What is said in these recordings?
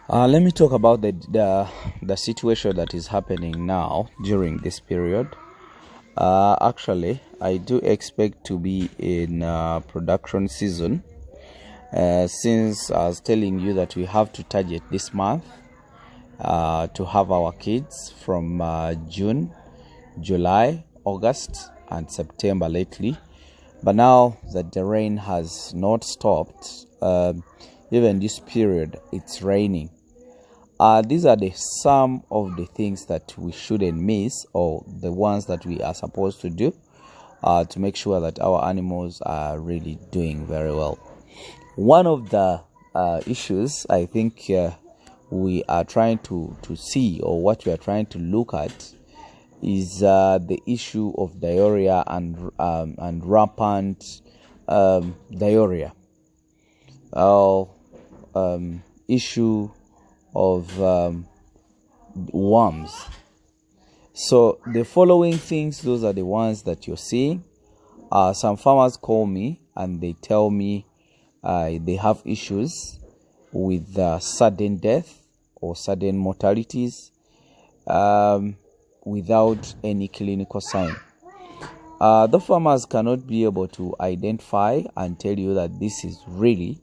Let me talk about the situation that is happening now during this period. Actually, I do expect to be in production season, since I was telling you that we have to target this month to have our kids from June, July, August, and September lately. But now that the rain has not stopped, even this period, it's raining. These are some of the things that we shouldn't miss, or the ones that we are supposed to do to make sure that our animals are really doing very well. One of the issues I think we are trying to see, or what we are trying to look at, is the issue of diarrhea and rampant diarrhea. Issue of worms. So the following things, those are the ones that you're seeing. Some farmers call me and they tell me they have issues with sudden death or sudden mortalities without any clinical sign. The farmers cannot be able to identify and tell you that this is really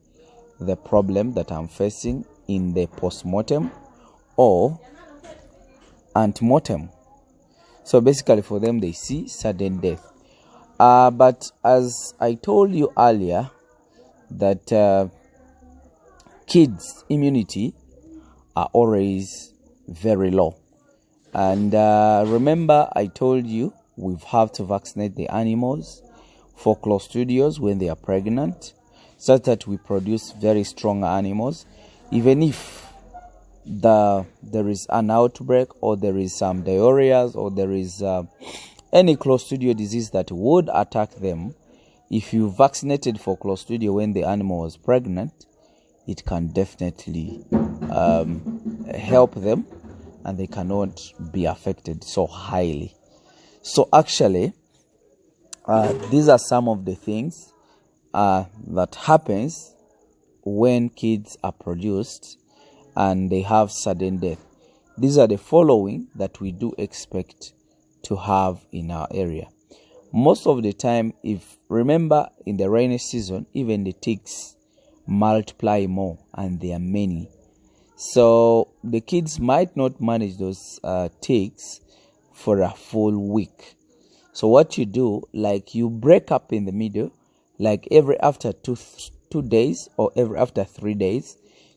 the problem that I'm facing in the post-mortem or ante-mortem. So basically for them, they see sudden death. But as I told you earlier, that kids' immunity are always very low. And remember, I told you we have to vaccinate the animals for clostridials when they are pregnant, such that we produce very strong animals. Even if there is an outbreak, or there is some diarrhea, or there is any clostridial disease that would attack them, if you vaccinated for clostridial when the animal was pregnant, it can definitely help them, and they cannot be affected so highly. So actually, these are some of the things that happens when kids are produced and they have sudden death. These are the following that we do expect to have in our area. Most of the time, if remember, in the rainy season, even the ticks multiply more, and they are many. So the kids might not manage those ticks for a full week. So what you do, like you break up in the middle, like every after two days or every after 3 days,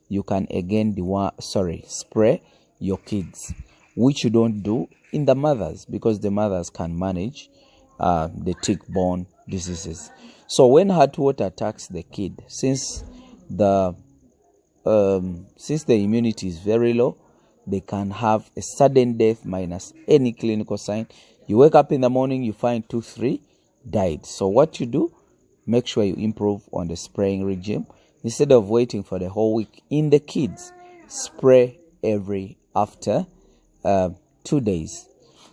you can again spray your kids, which you don't do in the mothers, because the mothers can manage the tick-borne diseases. So when hot water attacks the kid, since the immunity is very low, they can have a sudden death minus any clinical sign. You wake up in the morning, you find 2-3 died. So what you do, make sure you improve on the spraying regime. Instead of waiting for the whole week in the kids, spray every after 2 days.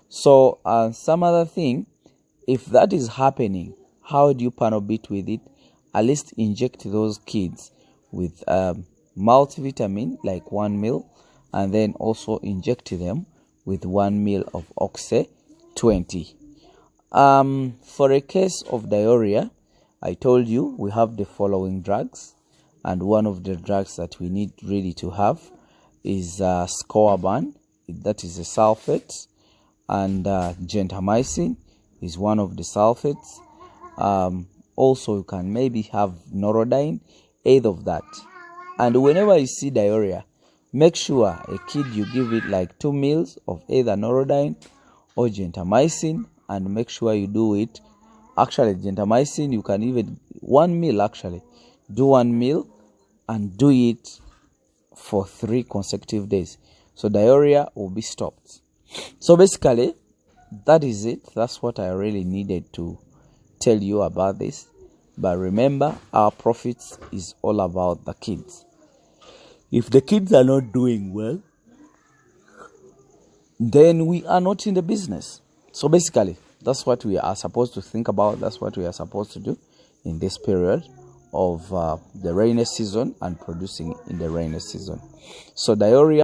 So some other thing, if that is happening, how do you panel beat with it? At least inject those kids with multivitamin, like 1 ml, and then also inject them with 1 ml of Oxy 20. For a case of diarrhea, I told you we have the following drugs, and one of the drugs that we need really to have is scorbun, that is a sulfate, and gentamicin is one of the sulfates. Also, you can maybe have norodine, either of that. And whenever you see diarrhea, make sure a kid you give it like 2 ml of either norodine or gentamicin, and make sure you do it. Actually, gentamicin, you can even 1 ml, actually do 1 ml and do it for 3 consecutive days, so diarrhea will be stopped. So basically, that is it. That's what I really needed to tell you about this. But remember, our profits is all about the kids. If the kids are not doing well, then we are not in the business. So basically, that's what we are supposed to think about. That's what we are supposed to do in this period of the rainy season and producing in the rainy season. So diarrhea